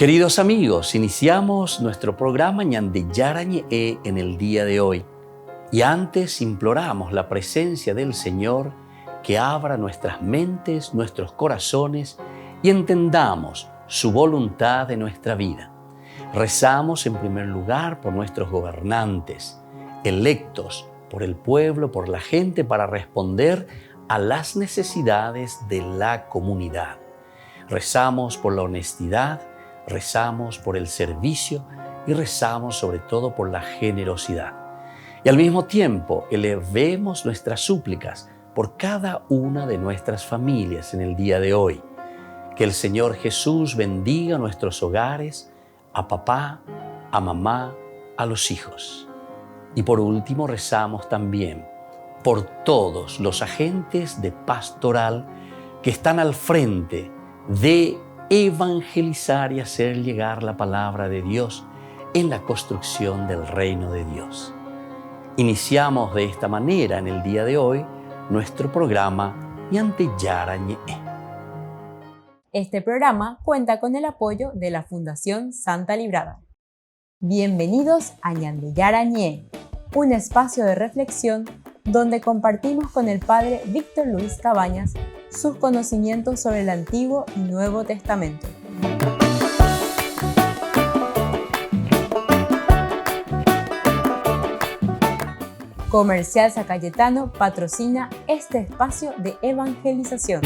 Queridos amigos, iniciamos nuestro programa Ñande Yarañe en el día de hoy. Y antes imploramos la presencia del Señor que abra nuestras mentes, nuestros corazones y entendamos su voluntad de nuestra vida. Rezamos en primer lugar por nuestros gobernantes, electos por el pueblo, por la gente, para responder a las necesidades de la comunidad. Rezamos por la honestidad, rezamos por el servicio y rezamos sobre todo por la generosidad. Y al mismo tiempo elevemos nuestras súplicas por cada una de nuestras familias en el día de hoy. Que el Señor Jesús bendiga nuestros hogares, a papá, a mamá, a los hijos. Y por último rezamos también por todos los agentes de pastoral que están al frente de evangelizar y hacer llegar la palabra de Dios en la construcción del reino de Dios. Iniciamos de esta manera en el día de hoy nuestro programa Ñande Yarañe. Este programa cuenta con el apoyo de la Fundación Santa Librada. Bienvenidos a Ñande Yarañe, un espacio de reflexión donde compartimos con el Padre Víctor Luis Cabañas sus conocimientos sobre el Antiguo y Nuevo Testamento. Comercial San Cayetano patrocina este espacio de evangelización.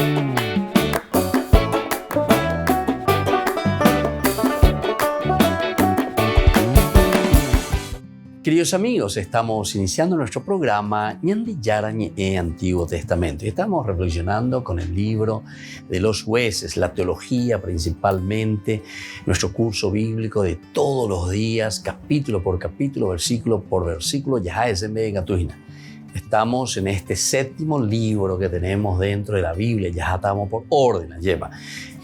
Queridos amigos, estamos iniciando nuestro programa Ñande Yarañe Antiguo Testamento y estamos reflexionando con el libro de los jueces, la teología principalmente, nuestro curso bíblico de todos los días, capítulo por capítulo, versículo por versículo. Estamos en este séptimo libro que tenemos dentro de la Biblia, ya estamos por orden, lleva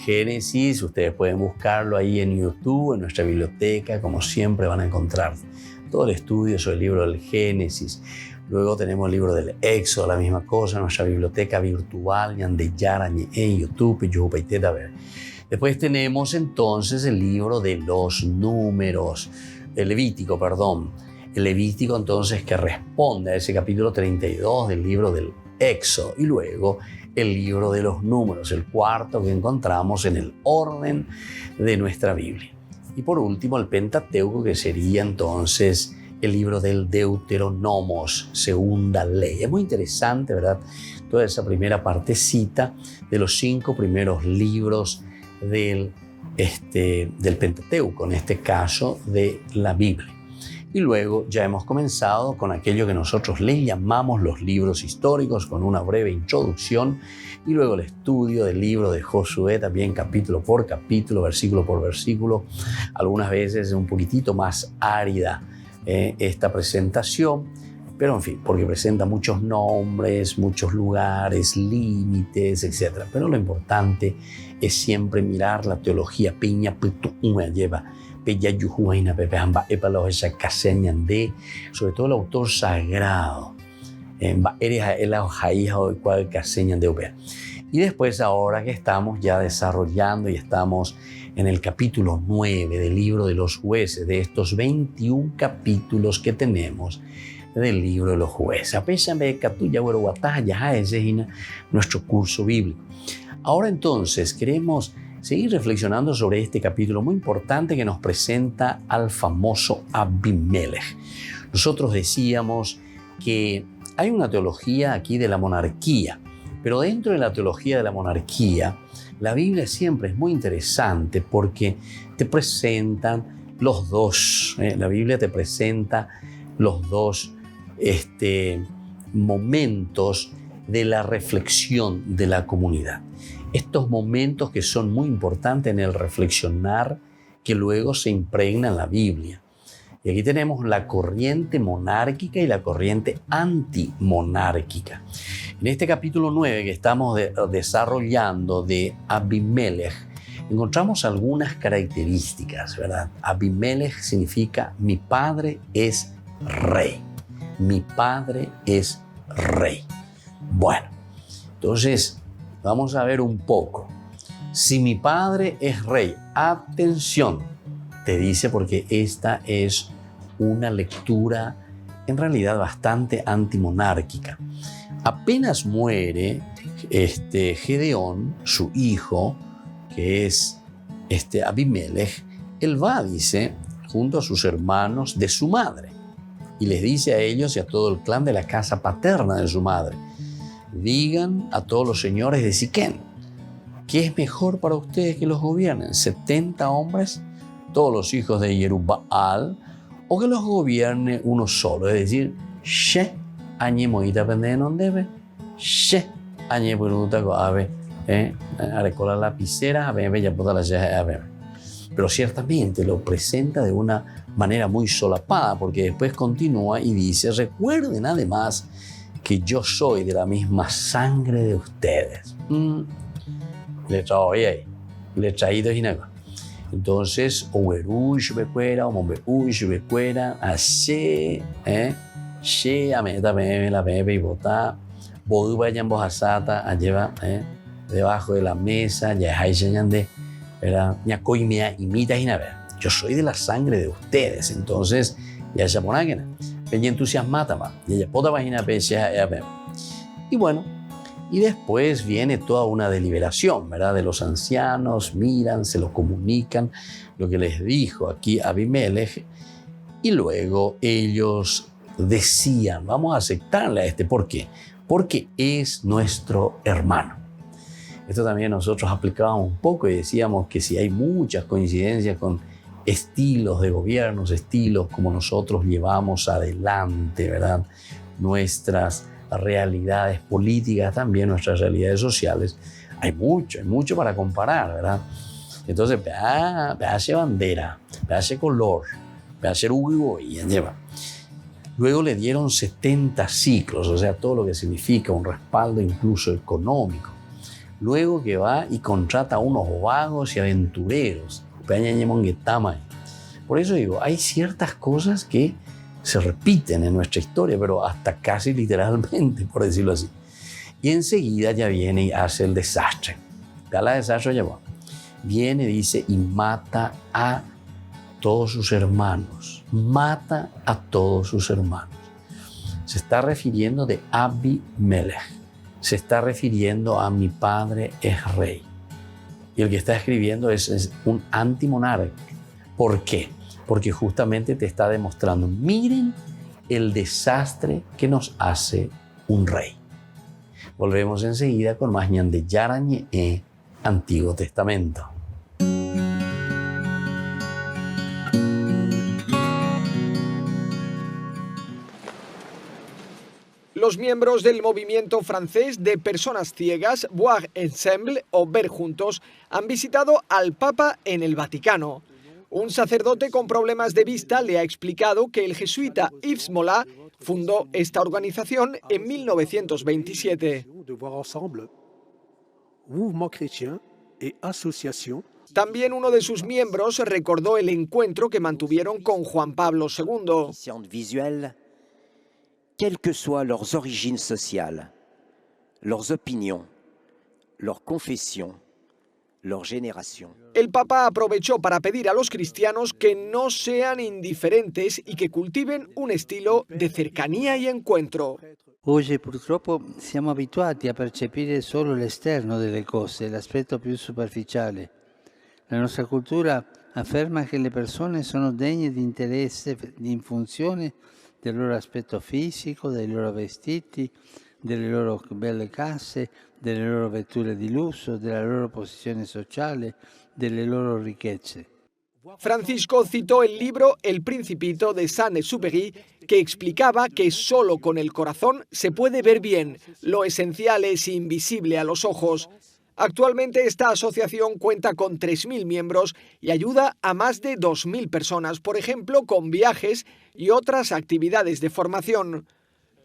Génesis, ustedes pueden buscarlo ahí en YouTube, en nuestra biblioteca, como siempre van a encontrar todo el estudio sobre el libro del Génesis. Luego tenemos el libro del Éxodo, la misma cosa, nuestra biblioteca virtual, Ñande Yarañe en YouTube, y después tenemos entonces el libro de los números, el Levítico, El Levítico entonces que responde a ese capítulo 32 del libro del Éxodo. Y luego el libro de los números, el cuarto que encontramos en el orden de nuestra Biblia. Y por último, el Pentateuco, que sería entonces el libro del Deuteronomos, segunda ley. Es muy interesante, ¿verdad? Toda esa primera partecita de los 5 primeros libros del Pentateuco, en este caso de la Biblia. Y luego ya hemos comenzado con aquello que nosotros le llamamos los libros históricos, con una breve introducción, y luego el estudio del libro de Josué, también capítulo por capítulo, versículo por versículo. Algunas veces es un poquitito más árida esta presentación, pero en fin, porque presenta muchos nombres, muchos lugares, límites, etc. Pero lo importante es siempre mirar la teología piña, lleva sobre todo el autor sagrado. Y después, ahora que estamos ya desarrollando y estamos en el capítulo 9 del libro de los jueces, de estos 21 capítulos que tenemos del libro de los jueces. Nuestro curso bíblico. Ahora entonces queremos seguir reflexionando sobre este capítulo muy importante que nos presenta al famoso Abimelech. Nosotros decíamos que hay una teología aquí de la monarquía, pero dentro de la teología de la monarquía, la Biblia siempre es muy interesante porque te presentan los dos, la Biblia te presenta los dos momentos de la reflexión de la comunidad. Estos momentos que son muy importantes en el reflexionar, que luego se impregna en la Biblia. Y aquí tenemos la corriente monárquica y la corriente antimonárquica. En este capítulo 9 que estamos desarrollando de Abimelech, encontramos algunas características, ¿verdad? Abimelech significa mi padre es rey. Mi padre es rey. Bueno, entonces vamos a ver un poco. si mi padre es rey, atención, te dice, porque esta es una lectura en realidad bastante antimonárquica. Apenas muere Gedeón, su hijo, que es Abimelech, él va, dice, junto a sus hermanos de su madre, y les dice a ellos y a todo el clan de la casa paterna de su madre: digan a todos los señores de Siquén, ¿qué es mejor para ustedes que los gobiernen 70 hombres, todos los hijos de Jerubbaal, o que los gobierne uno solo? Es decir, She añe moita pende non debe, She añe puruta ko ave, arecola lapicera, ave bella puta la ave. Pero ciertamente lo presenta de una manera muy solapada, porque después continúa y dice: recuerden además que yo soy de la misma sangre de ustedes. Le traído Hinaga. Entonces, Owerush becuera, Omomberush becuera, ashe, she, ameta, bebe, la bebe y bota, boduba yambojasata, alleva, debajo de la mesa, ya hay señande. Yo soy de la sangre de ustedes. Entonces, ya se ponen entusiasmada, y bueno, y después viene toda una deliberación, ¿verdad? De los ancianos, miran, se lo comunican, lo que les dijo aquí Abimelech, y luego ellos decían: vamos a aceptarle a este. ¿Por qué? Porque es nuestro hermano. Esto también nosotros aplicábamos un poco y decíamos que si hay muchas coincidencias con estilos de gobiernos, estilos como nosotros llevamos adelante, ¿verdad?, nuestras realidades políticas, también nuestras realidades sociales, hay mucho para comparar, ¿verdad? Entonces, hace bandera, hace color, hace Hugo y lleva. Luego le dieron 70 ciclos, o sea, todo lo que significa un respaldo incluso económico. Luego que va y contrata a unos vagos y aventureros. Por eso digo, hay ciertas cosas que se repiten en nuestra historia, pero hasta casi literalmente, por decirlo así. Y enseguida ya viene y hace el desastre. La desastre ya va. Viene, dice, y mata a todos sus hermanos. Mata a todos sus hermanos. Se está refiriendo de Abimelech. Se está refiriendo a mi padre es rey. Y el que está escribiendo es un antimonarca. ¿Por qué? Porque justamente te está demostrando: miren el desastre que nos hace un rey. Volvemos enseguida con más Ñande Yarañe Antiguo Testamento. Los miembros del movimiento francés de personas ciegas, Voir Ensemble o Ver Juntos, han visitado al Papa en el Vaticano. Un sacerdote con problemas de vista le ha explicado que el jesuita Yves Mola fundó esta organización en 1927. También uno de sus miembros recordó el encuentro que mantuvieron con Juan Pablo II. Quelles que soient leurs origines sociales, leurs opinions, leurs confessions, leur génération. El Papa aprovechó para pedir a los cristianos que no sean indiferentes y que cultiven un estilo de cercanía y encuentro. Oggi purtroppo siamo abituati a percepire solo l'esterno delle cose, l'aspetto più superficiale. La nostra cultura afferma che le persone sono degne di interesse in funzione del loro aspetto fisico, dei loro vestiti, delle loro belle case, delle loro vetture di lusso, della loro posizione sociale, delle loro ricchezze. Francisco citó el libro El Principito de Saint-Exupéry, que explicaba que solo con el corazón se puede ver bien, lo esencial es invisible a los ojos. Actualmente esta asociación cuenta con 3.000 miembros y ayuda a más de 2.000 personas, por ejemplo, con viajes y otras actividades de formación.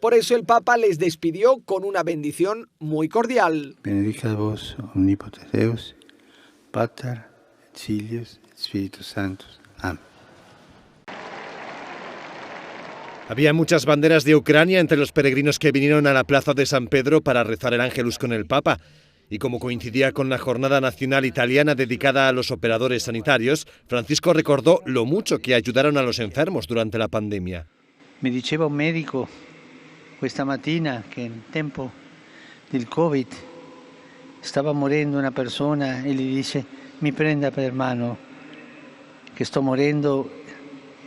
Por eso el Papa les despidió con una bendición muy cordial. Benedicat vos omnipotens Deus, Pater, et Filius, et Spiritus Sanctus. Amén. Había muchas banderas de Ucrania entre los peregrinos que vinieron a la plaza de San Pedro para rezar el Ángelus con el Papa. Y como coincidía con la Jornada Nacional Italiana dedicada a los operadores sanitarios, Francisco recordó lo mucho que ayudaron a los enfermos durante la pandemia. Mi diceva un medico questa mattina che in tempo del Covid stava morendo una persona e gli dice: mi prenda per mano che sto morendo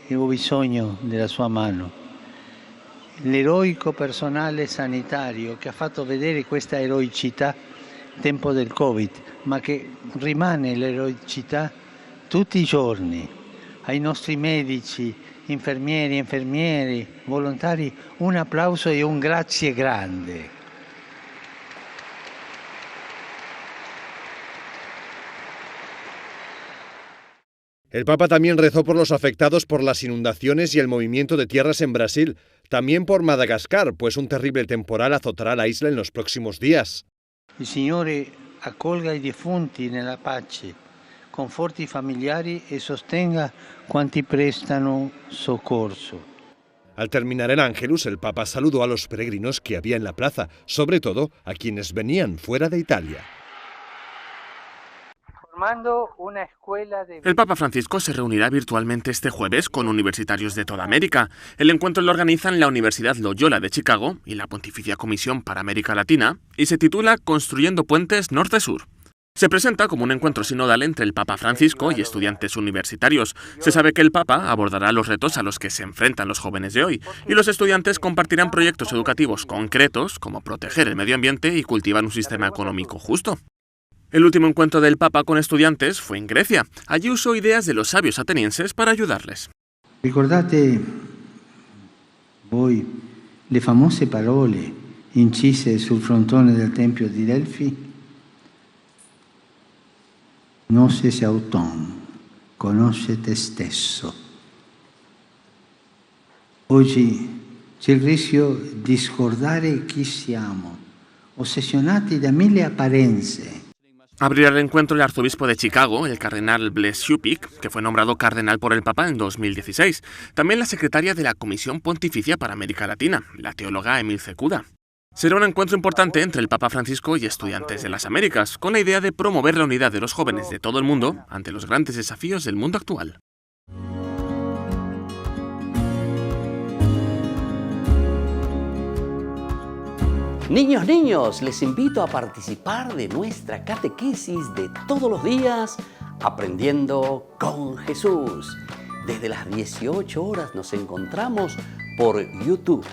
e ho bisogno della sua mano. L'eroico personale sanitario che ha fatto vedere questa eroicità nel tempo del Covid, ma che rimane l'eroicità tutti i giorni. Ai nostri medici, infermieri, volontari, un applauso e un grazie grande. El Papa también rezó por los afectados por las inundaciones y el movimiento de tierras en Brasil, también por Madagascar, pues un terrible temporal azotará la isla en los próximos días. Il Signore accolga i defunti nella pace, conforti i familiari e sostenga quanti prestano soccorso. Al terminar el Ángelus, el Papa saludó a los peregrinos que había en la plaza, sobre todo a quienes venían fuera de Italia. El Papa Francisco se reunirá virtualmente este jueves con universitarios de toda América. El encuentro lo organizan la Universidad Loyola de Chicago y la Pontificia Comisión para América Latina y se titula Construyendo Puentes Norte-Sur. Se presenta como un encuentro sinodal entre el Papa Francisco y estudiantes universitarios. Se sabe que el Papa abordará los retos a los que se enfrentan los jóvenes de hoy y los estudiantes compartirán proyectos educativos concretos como proteger el medio ambiente y cultivar un sistema económico justo. El último encuentro del Papa con estudiantes fue en Grecia. Allí usó ideas de los sabios atenienses para ayudarles. Ricordate voi le famose parole incise sul frontone del Tempio di Delfi? Non sei auton, conosce te stesso. Oggi c'è il rischio di scordare chi siamo, ossessionati da mille apparenze. Abrirá el encuentro el arzobispo de Chicago, el cardenal Blaise Shupik, que fue nombrado cardenal por el Papa en 2016. También la secretaria de la Comisión Pontificia para América Latina, la teóloga Emil Zekuda. Será un encuentro importante entre el Papa Francisco y estudiantes de las Américas, con la idea de promover la unidad de los jóvenes de todo el mundo ante los grandes desafíos del mundo actual. Niños, les invito a participar de nuestra catequesis de todos los días, Aprendiendo con Jesús. Desde las 18 horas nos encontramos por YouTube.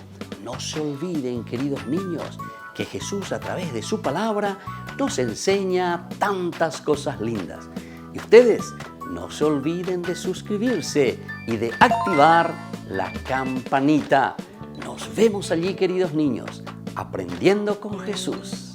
No se olviden, queridos niños, que Jesús a través de su palabra nos enseña tantas cosas lindas. Y ustedes no se olviden de suscribirse y de activar la campanita. Nos vemos allí, queridos niños. Aprendiendo con Jesús.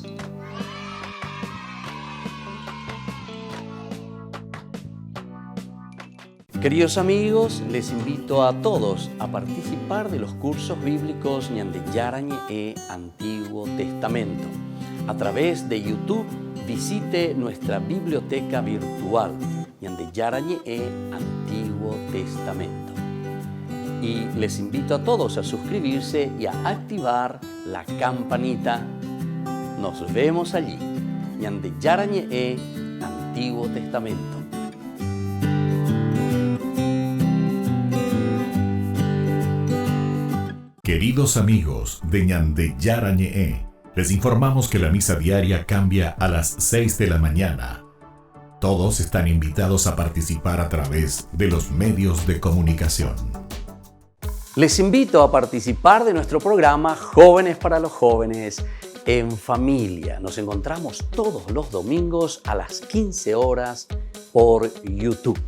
Queridos amigos, les invito a todos a participar de los cursos bíblicos Ñande Yarañe e Antiguo Testamento. A través de YouTube visite nuestra biblioteca virtual Ñande Yarañe e Antiguo Testamento. Y les invito a todos a suscribirse y a activar la campanita. Nos vemos allí. Ñande Yarañe e Antiguo Testamento. Queridos amigos de Ñande Yarañe, les informamos que la misa diaria cambia a las 6 de la mañana. Todos están invitados a participar a través de los medios de comunicación. Les invito a participar de nuestro programa Jóvenes para los Jóvenes en Familia. Nos encontramos todos los domingos a las 15 horas por YouTube.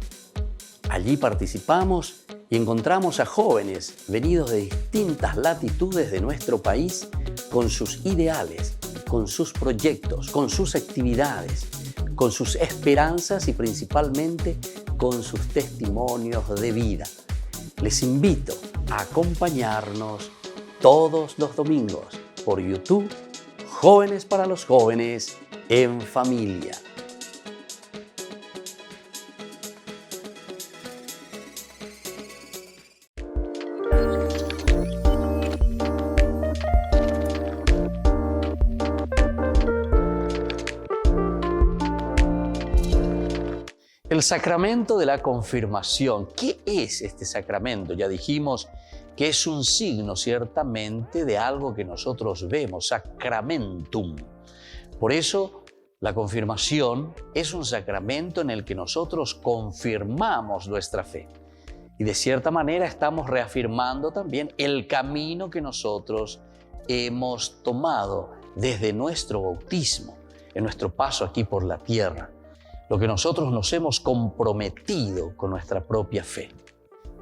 Allí participamos y encontramos a jóvenes venidos de distintas latitudes de nuestro país con sus ideales, con sus proyectos, con sus actividades, con sus esperanzas y principalmente con sus testimonios de vida. Les invito a acompañarnos todos los domingos por YouTube, Jóvenes para los Jóvenes en Familia. El sacramento de la confirmación. ¿Qué es este sacramento? Ya dijimos que es un signo ciertamente de algo que nosotros vemos, sacramentum. Por eso, la confirmación es un sacramento en el que nosotros confirmamos nuestra fe. Y de cierta manera estamos reafirmando también el camino que nosotros hemos tomado desde nuestro bautismo, en nuestro paso aquí por la tierra, lo que nosotros nos hemos comprometido con nuestra propia fe.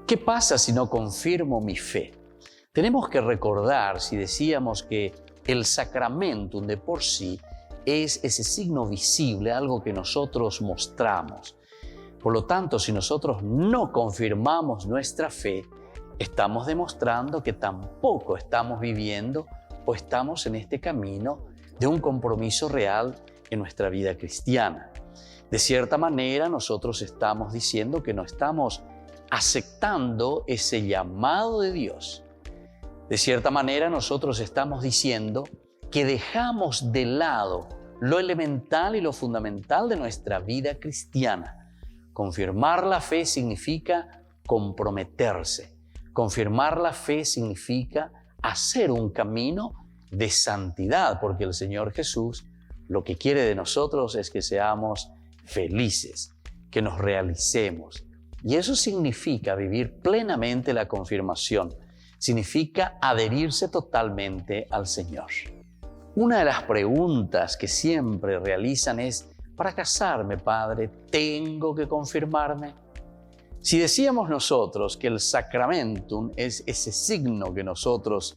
¿Qué pasa si no confirmo mi fe? Tenemos que recordar, si decíamos que el sacramentum de por sí es ese signo visible, algo que nosotros mostramos. Por lo tanto, si nosotros no confirmamos nuestra fe, estamos demostrando que tampoco estamos viviendo o estamos en este camino de un compromiso real en nuestra vida cristiana. De cierta manera, nosotros estamos diciendo que no estamos aceptando ese llamado de Dios. De cierta manera, nosotros estamos diciendo que dejamos de lado lo elemental y lo fundamental de nuestra vida cristiana. Confirmar la fe significa comprometerse. Confirmar la fe significa hacer un camino de santidad, porque el Señor Jesús lo que quiere de nosotros es que seamos felices, que nos realicemos. Y eso significa vivir plenamente la confirmación. Significa adherirse totalmente al Señor. Una de las preguntas que siempre realizan es: para casarme, Padre, ¿tengo que confirmarme? Si decíamos nosotros que el sacramentum es ese signo que nosotros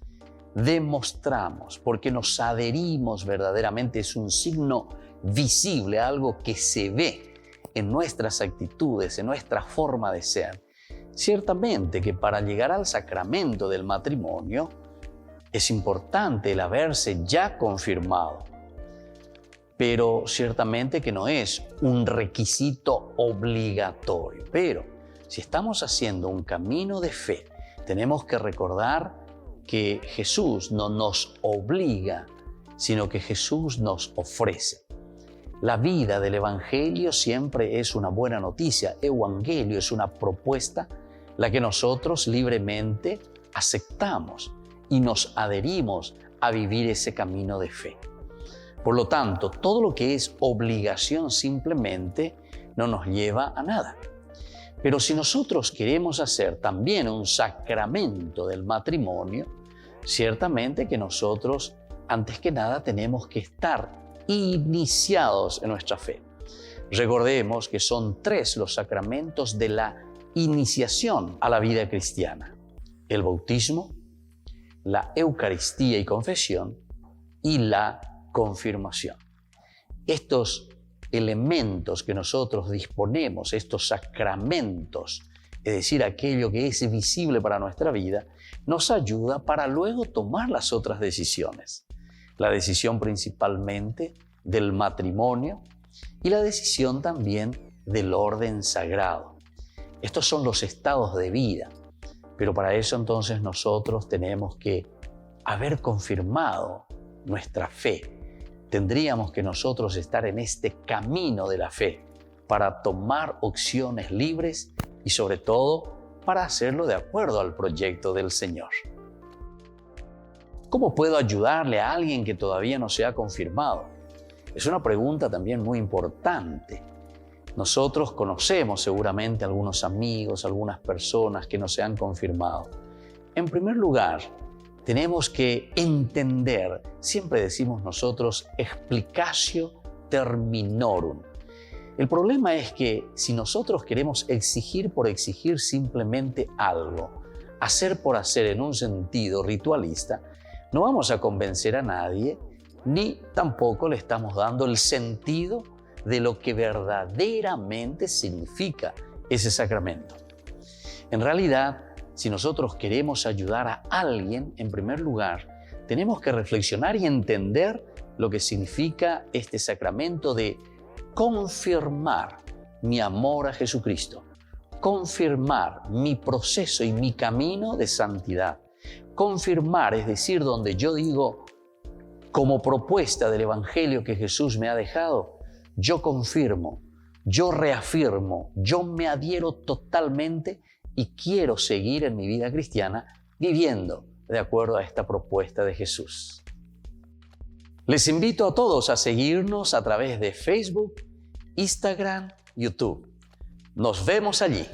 demostramos, porque nos adherimos verdaderamente, es un signo visible, algo que se ve en nuestras actitudes, en nuestra forma de ser. Ciertamente que para llegar al sacramento del matrimonio es importante el haberse ya confirmado, pero ciertamente que no es un requisito obligatorio. Pero si estamos haciendo un camino de fe, tenemos que recordar que Jesús no nos obliga, sino que Jesús nos ofrece. La vida del Evangelio siempre es una buena noticia. Evangelio es una propuesta, la que nosotros libremente aceptamos y nos adherimos a vivir ese camino de fe. Por lo tanto, todo lo que es obligación simplemente no nos lleva a nada. Pero si nosotros queremos hacer también un sacramento del matrimonio, ciertamente que nosotros, antes que nada, tenemos que estar iniciados en nuestra fe. Recordemos que son 3 los sacramentos de la iniciación a la vida cristiana: el bautismo, la Eucaristía y confesión y la confirmación. Estos elementos que nosotros disponemos, estos sacramentos, es decir, aquello que es visible para nuestra vida, nos ayuda para luego tomar las otras decisiones. La decisión principalmente del matrimonio y la decisión también del orden sagrado. Estos son los estados de vida, pero para eso entonces nosotros tenemos que haber confirmado nuestra fe. Tendríamos que nosotros estar en este camino de la fe para tomar opciones libres y sobre todo para hacerlo de acuerdo al proyecto del Señor. ¿Cómo puedo ayudarle a alguien que todavía no se ha confirmado? Es una pregunta también muy importante. Nosotros conocemos seguramente algunos amigos, algunas personas que no se han confirmado. En primer lugar, tenemos que entender, siempre decimos nosotros, explicatio terminorum. El problema es que si nosotros queremos exigir por exigir simplemente algo, hacer por hacer en un sentido ritualista, no vamos a convencer a nadie, ni tampoco le estamos dando el sentido de lo que verdaderamente significa ese sacramento. En realidad, si nosotros queremos ayudar a alguien, en primer lugar, tenemos que reflexionar y entender lo que significa este sacramento de confirmar mi amor a Jesucristo, confirmar mi proceso y mi camino de santidad. Confirmar, es decir, donde yo digo, como propuesta del Evangelio que Jesús me ha dejado, yo confirmo, yo reafirmo, yo me adhiero totalmente y quiero seguir en mi vida cristiana viviendo de acuerdo a esta propuesta de Jesús. Les invito a todos a seguirnos a través de Facebook, Instagram, YouTube. Nos vemos allí.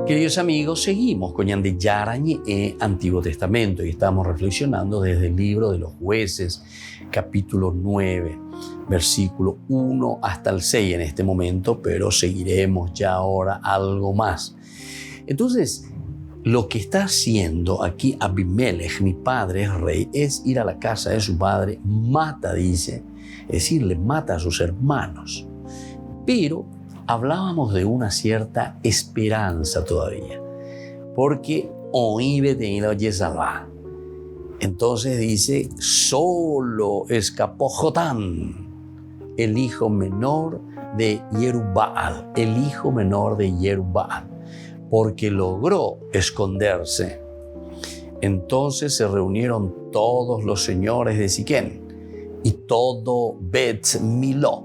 Queridos amigos, seguimos con Ñande Yarañe Antiguo Testamento y estamos reflexionando desde el libro de los Jueces, capítulo 9, versículo 1 hasta el 6 en este momento, pero seguiremos ya ahora algo más. Entonces, lo que está haciendo aquí Abimelech, mi padre es rey, es ir a la casa de su padre, mata, dice, es decir, le mata a sus hermanos, pero hablábamos de una cierta esperanza todavía, porque oíbe tenido Yezabá. Entonces dice, solo escapó Jotán, el hijo menor de Yerubbaal, el hijo menor de Yerubbaal, porque logró esconderse. Entonces se reunieron todos los señores de Siquén y todo Bet Miló,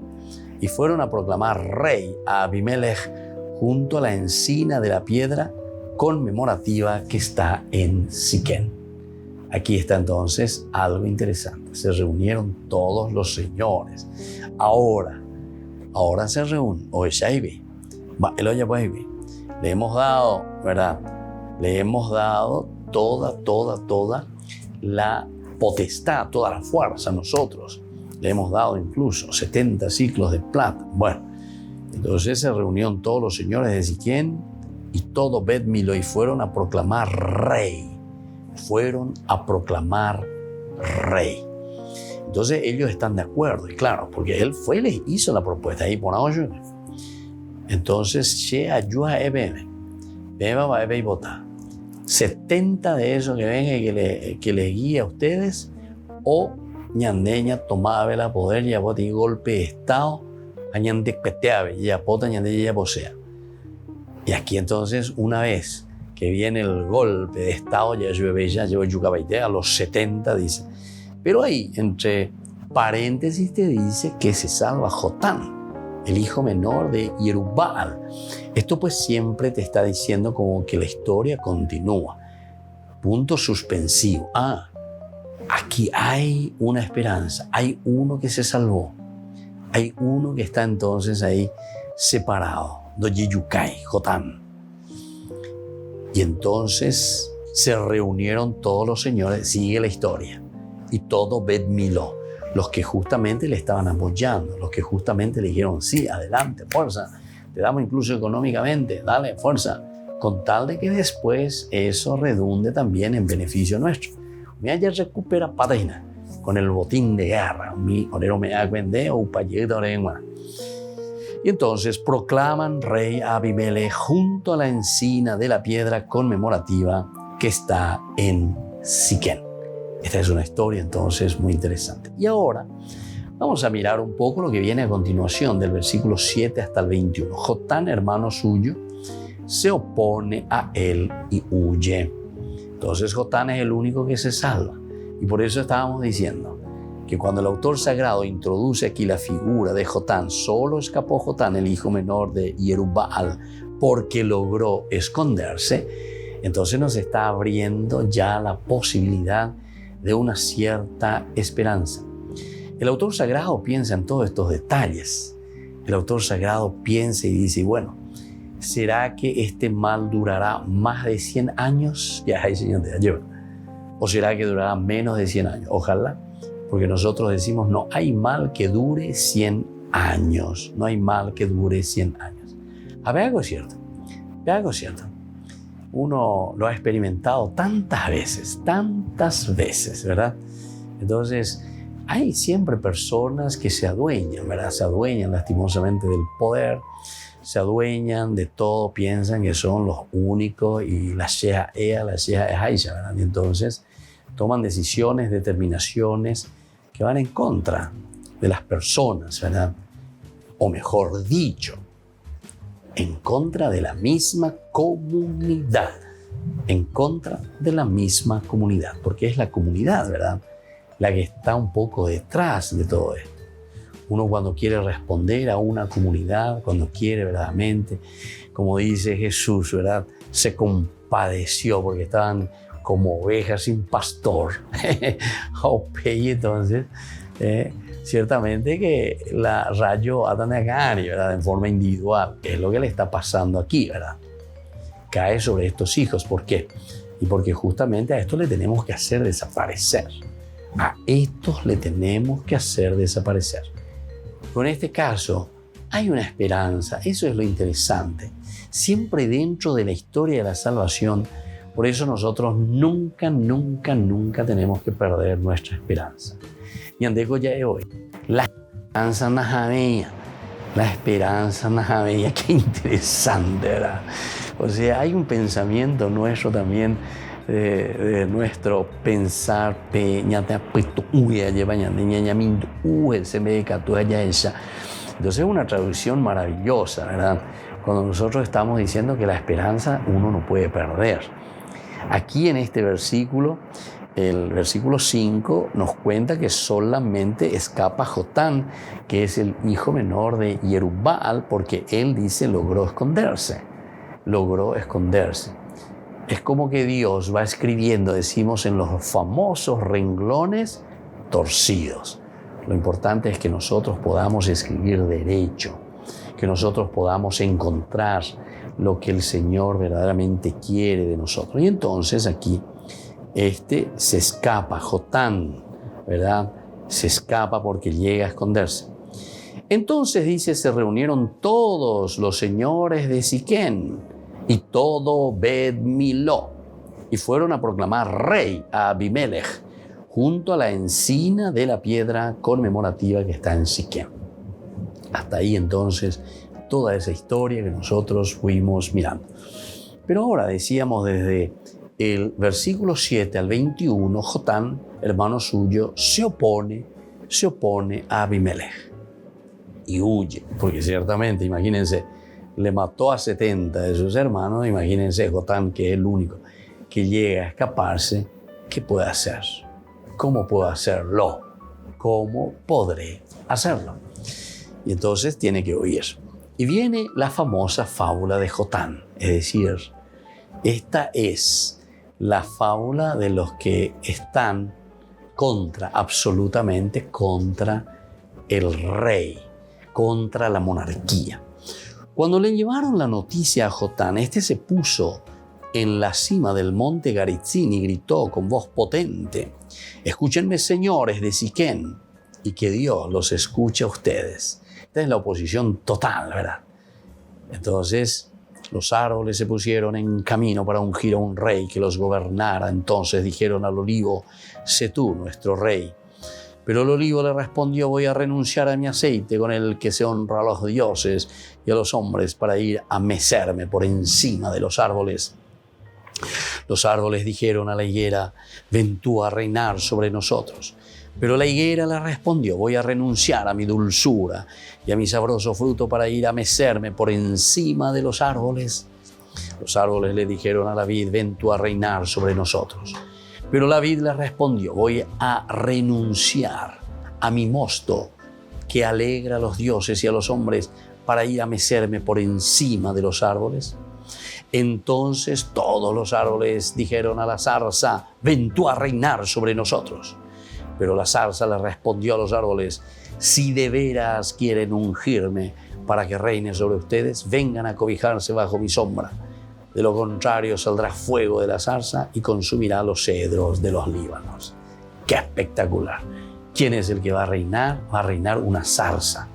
y fueron a proclamar rey a Abimelech junto a la encina de la piedra conmemorativa que está en Siquén. Aquí está entonces algo interesante. Se reunieron todos los señores. Ahora se reúnen. Le hemos dado, ¿verdad? Le hemos dado toda la potestad, toda la fuerza a nosotros. Le hemos dado incluso 70 ciclos de plata. Bueno, entonces se reunieron todos los señores de Siquén y todo Bet Miló y fueron a proclamar rey. Fueron a proclamar rey. Entonces ellos están de acuerdo, y claro, porque él fue y les hizo la propuesta. Ahí por ahora. Entonces, se ayuda a Ebeme. Beba va a votar. 70 de esos que vengan y que les guíe a ustedes, o ñandeña tomaba el poder y aboti golpe de estado a ñande peteave y apota ñande ya posea. Y aquí entonces, una vez que viene el golpe de estado, ya llevo yucabaite a los 70, dice. Pero ahí, entre paréntesis, te dice que se salva Jotán, el hijo menor de Yerubbaal. Esto pues siempre te está diciendo como que la historia continúa. Punto suspensivo. Aquí hay una esperanza, hay uno que se salvó, hay uno que está entonces ahí separado, Doyeyukai, Jotán. Y entonces se reunieron todos los señores, sigue la historia, y todo Bet Miló, los que justamente le estaban apoyando, los que justamente le dijeron, sí, adelante, fuerza, te damos incluso económicamente, dale, fuerza, con tal de que después eso redunde también en beneficio nuestro. Me ya recupera Pataina con el botín de guerra. Mi orero me vende o upayeta orengua. Y entonces proclaman rey a Abimelech junto a la encina de la piedra conmemorativa que está en Siquén. Esta es una historia entonces muy interesante. Y ahora vamos a mirar un poco lo que viene a continuación del versículo 7 hasta el 21. Jotán, hermano suyo, se opone a él y huye. Entonces Jotán es el único que se salva. Y por eso estábamos diciendo que cuando el autor sagrado introduce aquí la figura de Jotán, solo escapó Jotán, el hijo menor de Yerubbaal, porque logró esconderse, entonces nos está abriendo ya la posibilidad de una cierta esperanza. El autor sagrado piensa en todos estos detalles. El autor sagrado piensa y dice, bueno, ¿será que este mal durará más de 100 años? Ya, ay, Señor, te ayuda. ¿O será que durará menos de 100 años? Ojalá, porque nosotros decimos, no hay mal que dure 100 años. No hay mal que dure 100 años. A ver, algo es cierto. Uno lo ha experimentado tantas veces, ¿verdad? Entonces, hay siempre personas que se adueñan, ¿verdad? Se adueñan lastimosamente del poder, se adueñan de todo, piensan que son los únicos y la sheja es Aisha, ¿verdad? Y entonces toman decisiones, determinaciones que van en contra de las personas, ¿verdad? o mejor dicho, en contra de la misma comunidad, en contra de la misma comunidad, porque es la comunidad, ¿verdad?, la que está un poco detrás de todo esto. Uno cuando quiere responder a una comunidad, cuando quiere verdaderamente, como dice Jesús, ¿verdad?, se compadeció porque estaban como ovejas sin pastor. Y entonces, ciertamente que la rayo atanagari, ¿verdad?, en forma individual, que es lo que le está pasando aquí, ¿verdad? Cae sobre estos hijos. ¿Por qué? Y porque justamente a estos le tenemos que hacer desaparecer. A estos le tenemos que hacer desaparecer. Pero en este caso hay una esperanza, eso es lo interesante. Siempre dentro de la historia de la salvación, por eso nosotros nunca tenemos que perder nuestra esperanza. Y andego ya de hoy, la esperanza najamea, qué interesante, ¿verdad? O sea, hay un pensamiento nuestro también, de nuestro pensar, entonces es una traducción maravillosa, ¿verdad? Cuando nosotros estamos diciendo que la esperanza uno no puede perder. Aquí en este versículo, el versículo 5 nos cuenta que solamente escapa Jotán, que es el hijo menor de Jerubbaal, porque él dice logró esconderse. Es como que Dios va escribiendo, decimos, en los famosos renglones torcidos. Lo importante es que nosotros podamos escribir derecho, que nosotros podamos encontrar lo que el Señor verdaderamente quiere de nosotros. Y entonces aquí se escapa, Jotán, ¿verdad? Se escapa porque llega a esconderse. Entonces dice, se reunieron todos los señores de Siquén y todo Bet Miló, y fueron a proclamar rey a Abimelech junto a la encina de la piedra conmemorativa que está en Siquem. Hasta ahí entonces toda esa historia que nosotros fuimos mirando. Pero ahora decíamos desde el versículo 7 al 21, Jotán, hermano suyo, se opone a Abimelech y huye, porque ciertamente, imagínense, le mató a 70 de sus hermanos. Imagínense Jotán, que es el único que llega a escaparse. ¿Qué puede hacer? ¿Cómo puedo hacerlo? ¿Cómo podré hacerlo? Y entonces tiene que huir. Y viene la famosa fábula de Jotán. Es decir, esta es la fábula de los que están absolutamente contra el rey, contra la monarquía. Cuando le llevaron la noticia a Jotán, se puso en la cima del monte Garitzín y gritó con voz potente: escúchenme, señores de Siquén, y que Dios los escuche a ustedes. Esta es la oposición total, ¿verdad? Entonces los árboles se pusieron en camino para ungir a un rey que los gobernara. Entonces dijeron al olivo: sé tú nuestro rey. Pero el olivo le respondió: voy a renunciar a mi aceite con el que se honra a los dioses y a los hombres para ir a mecerme por encima de los árboles. Los árboles dijeron a la higuera: ven tú a reinar sobre nosotros. Pero la higuera le respondió: voy a renunciar a mi dulzura y a mi sabroso fruto para ir a mecerme por encima de los árboles. Los árboles le dijeron a la vid: ven tú a reinar sobre nosotros. Pero la vid le respondió: voy a renunciar a mi mosto que alegra a los dioses y a los hombres para ir a mecerme por encima de los árboles. Entonces todos los árboles dijeron a la zarza: ven tú a reinar sobre nosotros. Pero la zarza le respondió a los árboles: si de veras quieren ungirme para que reine sobre ustedes, vengan a cobijarse bajo mi sombra. De lo contrario, saldrá fuego de la zarza y consumirá los cedros de los Líbanos. ¡Qué espectacular! ¿Quién es el que va a reinar? Va a reinar una zarza.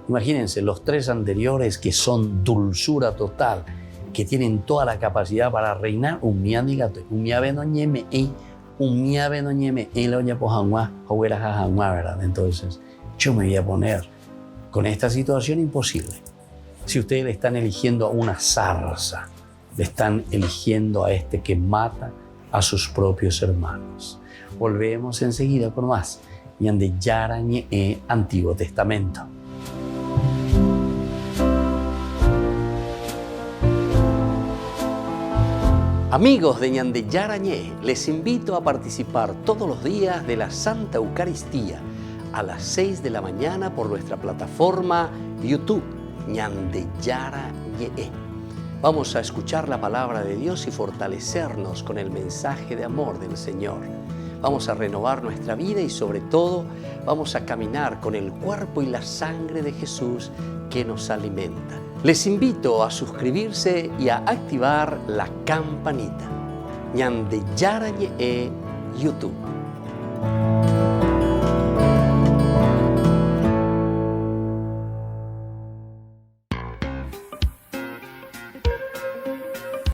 Imagínense, los tres anteriores que son dulzura total, que tienen toda la capacidad para reinar, ¿verdad? Entonces, yo me voy a poner con esta situación imposible. Si ustedes le están eligiendo a una zarza, le están eligiendo a que mata a sus propios hermanos. Volvemos enseguida con más. Ñande Yarañe Antiguo Testamento. Amigos de Ñande Yarañé, les invito a participar todos los días de la Santa Eucaristía a las 6 de la mañana por nuestra plataforma YouTube, Ñande Yarañé. Vamos a escuchar la palabra de Dios y fortalecernos con el mensaje de amor del Señor. Vamos a renovar nuestra vida y sobre todo vamos a caminar con el cuerpo y la sangre de Jesús que nos alimenta. Les invito a suscribirse y a activar la campanita. Ñande Yarañé YouTube.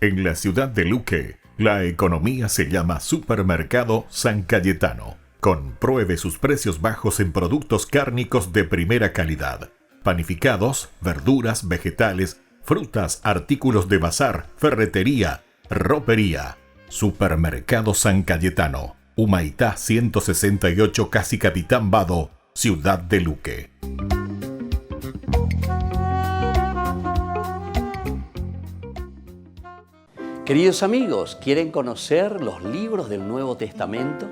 En la ciudad de Luque, la economía se llama Supermercado San Cayetano. Compruebe sus precios bajos en productos cárnicos de primera calidad. Panificados, verduras, vegetales, frutas, artículos de bazar, ferretería, ropería. Supermercado San Cayetano, Humaitá 168, Casi Capitán Vado, ciudad de Luque. Queridos amigos, ¿quieren conocer los libros del Nuevo Testamento?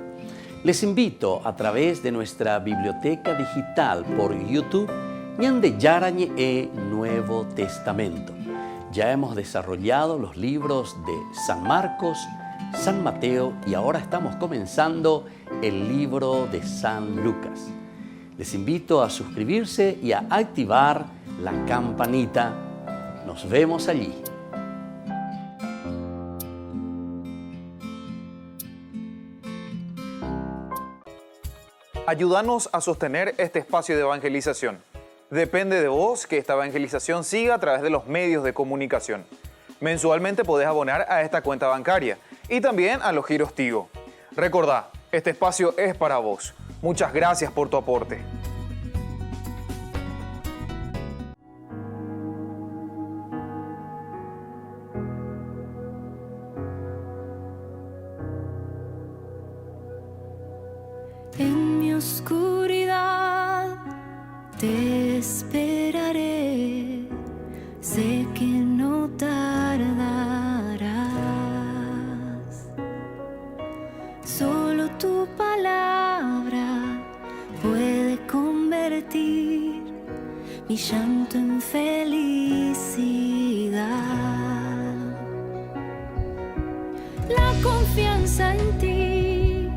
Les invito a través de nuestra biblioteca digital por YouTube, Ñande Yarañé Nuevo Testamento. Ya hemos desarrollado los libros de San Marcos, San Mateo y ahora estamos comenzando el libro de San Lucas. Les invito a suscribirse y a activar la campanita. Nos vemos allí. Ayúdanos a sostener este espacio de evangelización. Depende de vos que esta evangelización siga a través de los medios de comunicación. Mensualmente podés abonar a esta cuenta bancaria y también a los giros Tigo. Recordá, este espacio es para vos. Muchas gracias por tu aporte. En mi oscuridad te esperaré, sé que no tardarás. Solo tu palabra puede convertir mi llanto en felicidad. La confianza en ti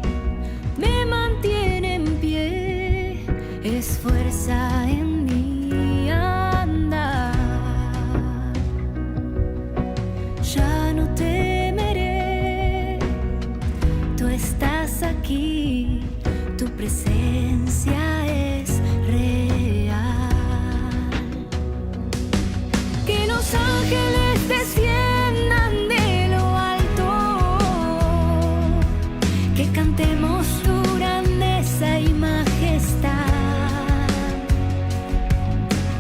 me mantiene en pie, es fuerza en mi andar. Ya no temeré, tú estás aquí, tu presencia es real. Que los ángeles desciendan de lo alto, que cantemos tu grandeza y majestad,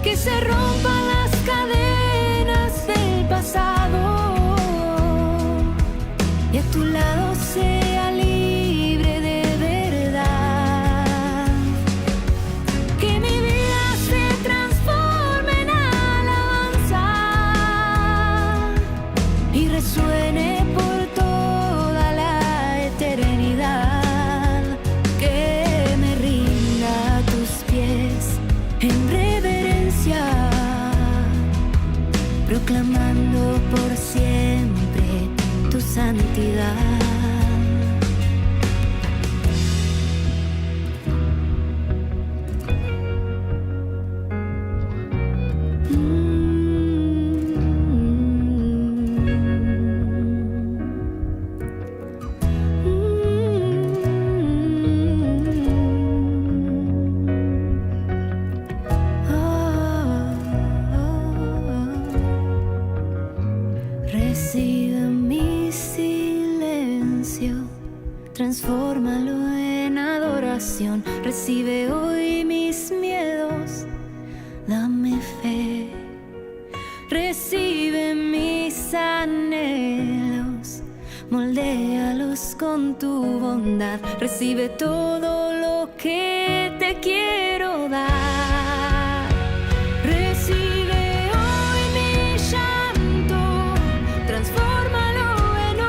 que se rompan las cadenas del pasado y a tu lado sea libre de verdad. Que mi vida se transforme en alabanza y resuene por toda la eternidad. Que me rinda a tus pies en reverencia, proclamando por siempre tu santidad. Recibe mi silencio, transfórmalo en adoración. Recibe hoy mis miedos, dame fe. Recibe mis anhelos, moldéalos con tu bondad. Recibe todo lo que te quiero dar. Recibe hoy mi llanto, transfórmalo en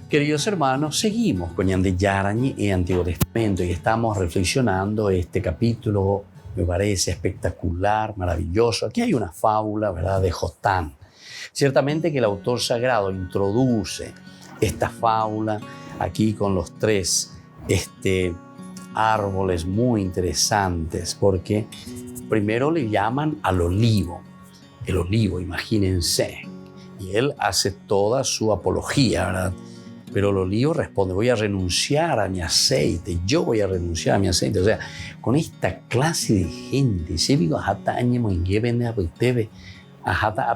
Queridos hermanos, seguimos con Ñande Yarañe en Antiguo Testamento y estamos reflexionando este capítulo, me parece espectacular, maravilloso. Aquí hay una fábula, ¿verdad?, de Jotán. Ciertamente que el autor sagrado introduce esta fábula aquí con los tres árboles muy interesantes, porque primero le llaman al olivo, el olivo, imagínense, y él hace toda su apología, ¿verdad? Pero el olivo responde, voy a renunciar a mi aceite, yo voy a renunciar a mi aceite. O sea, con esta clase de gente, se digo, a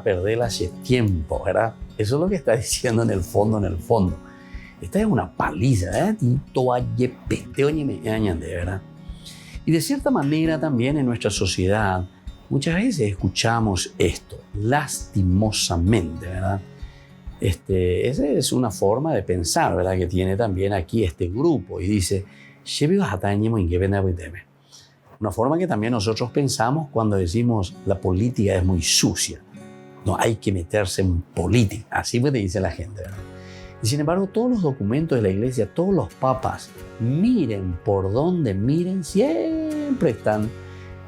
perder hace tiempo, ¿verdad? Eso es lo que está diciendo en el fondo. Esta es una paliza, ¿verdad? ¿Verdad? Y de cierta manera también en nuestra sociedad, muchas veces escuchamos esto, lastimosamente, ¿verdad? Esa es una forma de pensar, ¿verdad?, que tiene también aquí este grupo y dice, una forma que también nosotros pensamos cuando decimos la política es muy sucia, no hay que meterse en política, así pues te dice la gente, ¿verdad? Y sin embargo, todos los documentos de la iglesia, todos los papas, miren por donde miren, siempre están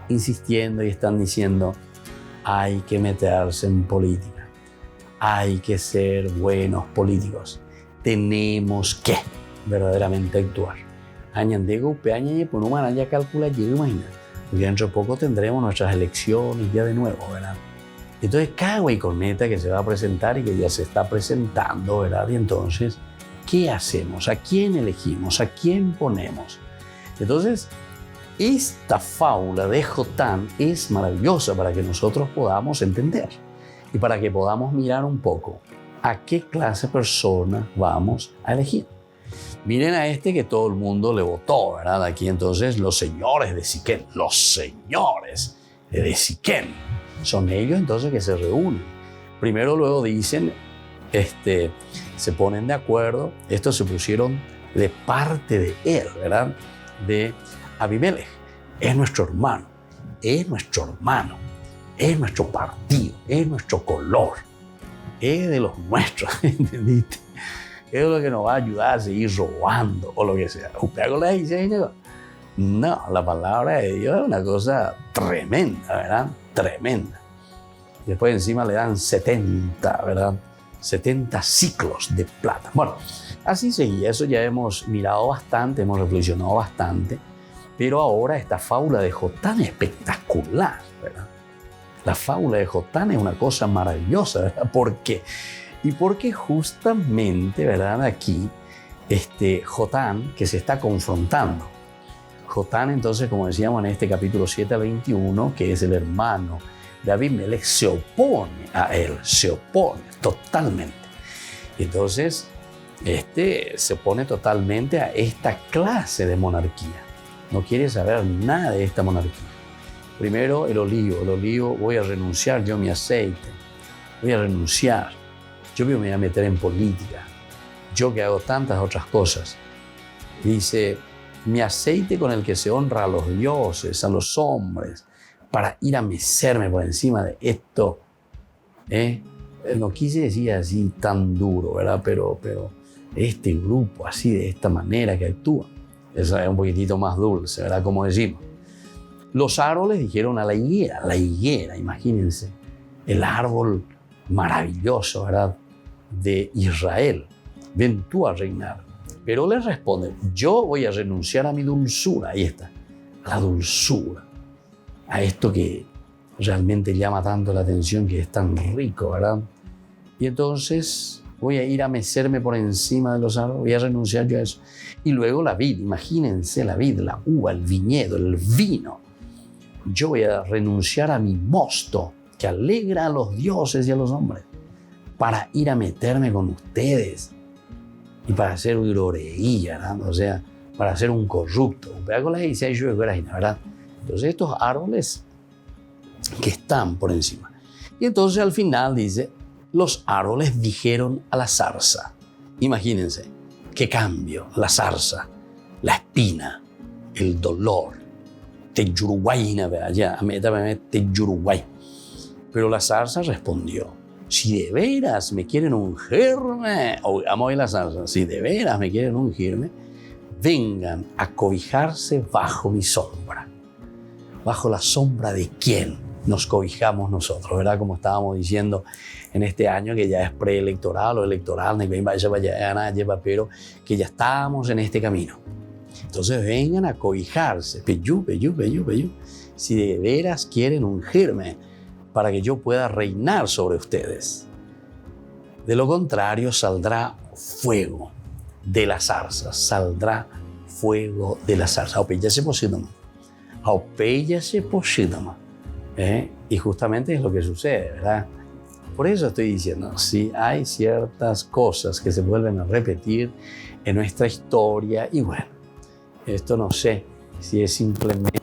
insistiendo y están diciendo, hay que meterse en política. Hay que ser buenos políticos. Tenemos que verdaderamente actuar. Ya calcula, imagina. Porque dentro de poco tendremos nuestras elecciones ya de nuevo, ¿verdad? Entonces, cada güey corneta que se va a presentar y que ya se está presentando, ¿verdad? Y entonces, ¿qué hacemos? ¿A quién elegimos? ¿A quién ponemos? Entonces, esta fábula de Jotán es maravillosa para que nosotros podamos entender. Y para que podamos mirar un poco a qué clase de persona vamos a elegir. Miren a este que todo el mundo le votó, ¿verdad? Aquí entonces los señores de Siquén, son ellos entonces que se reúnen. Primero luego dicen, se ponen de acuerdo, estos se pusieron de parte de él, ¿verdad? De Abimelech, es nuestro hermano, es nuestro partido, es nuestro color, es de los nuestros, ¿entendiste? Es lo que nos va a ayudar a seguir robando o lo que sea. No, la palabra de Dios es una cosa tremenda, ¿verdad? Tremenda. Después encima le dan 70, ¿verdad? 70 ciclos de plata. Bueno, así seguía. Eso ya hemos mirado bastante, hemos reflexionado bastante. Pero ahora esta fábula de Jotán es espectacular, ¿verdad? La fábula de Jotán es una cosa maravillosa, ¿verdad? ¿Por qué? Y porque justamente, ¿verdad?, aquí, Jotán que se está confrontando. Jotán, entonces, como decíamos en este capítulo 7 al 21, que es el hermano de Abimelech, se opone a él, se opone totalmente. Entonces, se opone totalmente a esta clase de monarquía. No quiere saber nada de esta monarquía. Primero, el olivo, voy a renunciar yo a mi aceite, voy a renunciar, yo me voy a meter en política, yo que hago tantas otras cosas. Dice, mi aceite con el que se honra a los dioses, a los hombres, para ir a mecerme por encima de esto. No quise decir así tan duro, ¿verdad? Pero este grupo así, de esta manera que actúa, es un poquitito más dulce, ¿verdad? Como decimos. Los árboles dijeron a la higuera, imagínense, el árbol maravilloso, ¿verdad?, de Israel, ven tú a reinar. Pero les responde, yo voy a renunciar a mi dulzura, ahí está, a la dulzura, a esto que realmente llama tanto la atención, que es tan rico, ¿verdad? Y entonces voy a ir a mecerme por encima de los árboles, voy a renunciar yo a eso. Y luego la vid, imagínense la vid, la uva, el viñedo, el vino. Yo voy a renunciar a mi mosto, que alegra a los dioses y a los hombres, para ir a meterme con ustedes y para hacer gloreía, ¿verdad? O sea, para ser un corrupto. ¿Verdad? Entonces estos árboles que están por encima. Y entonces al final dice, los árboles dijeron a la zarza. Imagínense, qué cambio, la zarza, la espina, el dolor. Teyuruguayna, allá, Teyuruguay. Pero la zarza respondió, Si de veras me quieren ungirme, vamos a ver la salsa, si de veras me quieren ungirme, vengan a cobijarse bajo mi sombra. ¿Bajo la sombra de quién nos cobijamos nosotros? ¿Verdad? Como estábamos diciendo en este año que ya es preelectoral o electoral, pero que ya estamos en este camino. Entonces vengan a cobijarse, si de veras quieren ungirme para que yo pueda reinar sobre ustedes. De lo contrario, saldrá fuego de la zarza, saldrá fuego de la zarza. Y justamente es lo que sucede, ¿verdad? Por eso estoy diciendo, si hay ciertas cosas que se vuelven a repetir en nuestra historia, y bueno, esto no sé si es simplemente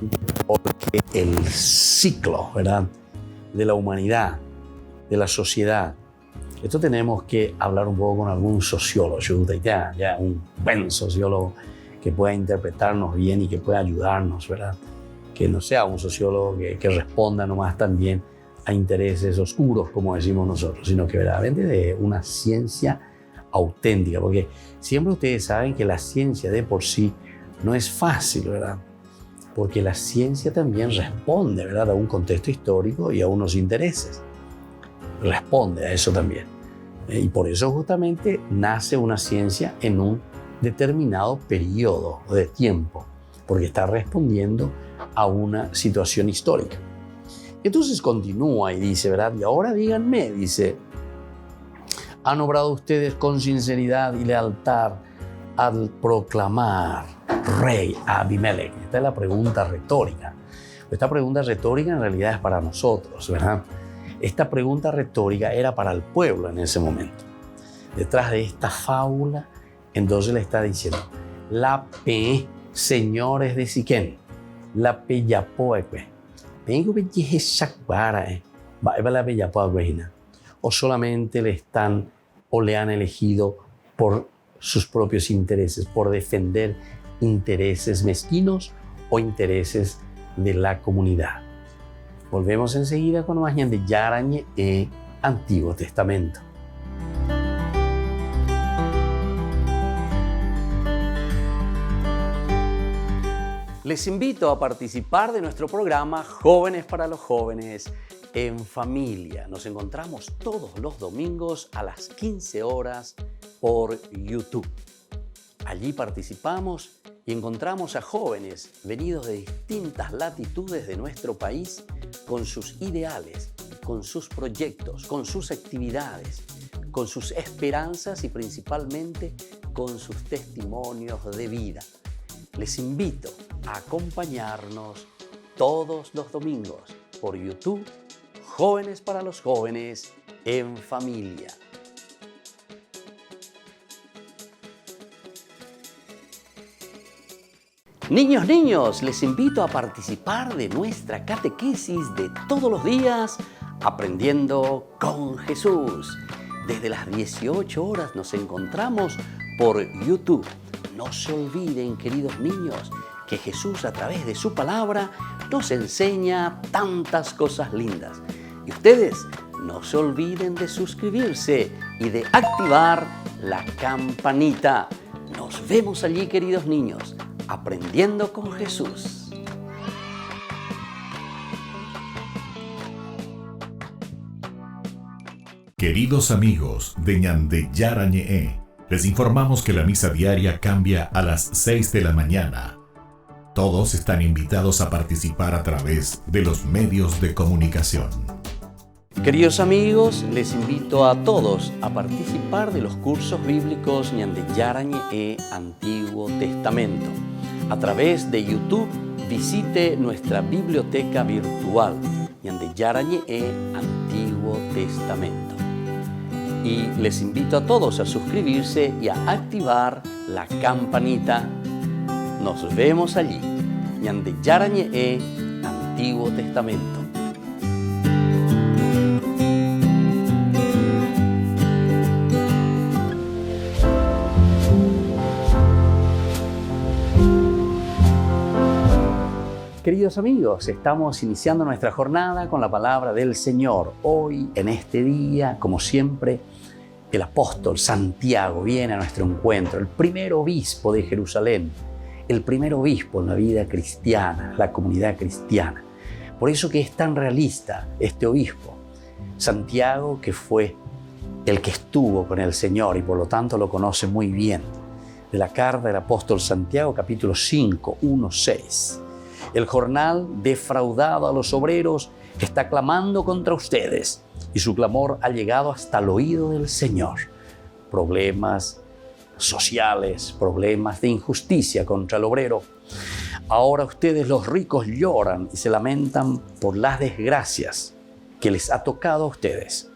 porque el ciclo, ¿verdad?, de la humanidad, de la sociedad. Esto tenemos que hablar un poco con algún sociólogo, ya un buen sociólogo que pueda interpretarnos bien y que pueda ayudarnos, ¿verdad? Que no sea un sociólogo que responda nomás también a intereses oscuros, como decimos nosotros, sino que verdaderamente de una ciencia auténtica, porque siempre ustedes saben que la ciencia de por sí no es fácil, ¿verdad? Porque la ciencia también responde, ¿verdad?, a un contexto histórico y a unos intereses. Responde a eso también. Y por eso justamente nace una ciencia en un determinado periodo de tiempo, porque está respondiendo a una situación histórica. Entonces continúa y dice, ¿verdad? Y ahora díganme, dice, ¿han obrado ustedes con sinceridad y lealtad al proclamar rey a Abimelech? Esta es la pregunta retórica. Esta pregunta retórica en realidad es para nosotros, ¿verdad? Esta pregunta retórica era para el pueblo en ese momento. Detrás de esta fábula, entonces le está diciendo, la P, señores de Siquén, la P yapoeque, o solamente le están o le han elegido por sus propios intereses, por defender intereses mezquinos o intereses de la comunidad. Volvemos enseguida con más de Yarañe Antiguo Testamento. Les invito a participar de nuestro programa Jóvenes para los Jóvenes en Familia. Nos encontramos todos los domingos a las 15 horas por YouTube. Allí participamos y encontramos a jóvenes venidos de distintas latitudes de nuestro país con sus ideales, con sus proyectos, con sus actividades, con sus esperanzas y principalmente con sus testimonios de vida. Les invito a acompañarnos todos los domingos por YouTube, Jóvenes para los Jóvenes en Familia. Niños, les invito a participar de nuestra catequesis de todos los días, Aprendiendo con Jesús. Desde las 18 horas nos encontramos por YouTube. No se olviden, queridos niños, que Jesús a través de su palabra nos enseña tantas cosas lindas. Y ustedes no se olviden de suscribirse y de activar la campanita. Nos vemos allí, queridos niños, Aprendiendo con Jesús. Queridos amigos de Ñande Yarañe, les informamos que la misa diaria cambia a las 6 de la mañana. Todos están invitados a participar a través de los medios de comunicación. Queridos amigos, les invito a todos a participar de los cursos bíblicos Ñande Yarañe Antiguo Testamento. A través de YouTube, visite nuestra biblioteca virtual Ñande Yarañe Antiguo Testamento. Y les invito a todos a suscribirse y a activar la campanita. Nos vemos allí, Ñande Yarañe Antiguo Testamento. queridos amigos, estamos iniciando nuestra jornada con la palabra del Señor. Hoy, en este día, como siempre, el apóstol Santiago viene a nuestro encuentro, el primer obispo de Jerusalén, el primer obispo en la vida cristiana, la comunidad cristiana. Por eso que es tan realista este obispo. Santiago, que fue el que estuvo con el Señor y por lo tanto lo conoce muy bien. De la carta del apóstol Santiago, capítulo 5, 1, 6. El jornal, defraudado a los obreros, está clamando contra ustedes y su clamor ha llegado hasta el oído del Señor. Problemas sociales, problemas de injusticia contra el obrero. Ahora ustedes los ricos lloran y se lamentan por las desgracias que les ha tocado a ustedes.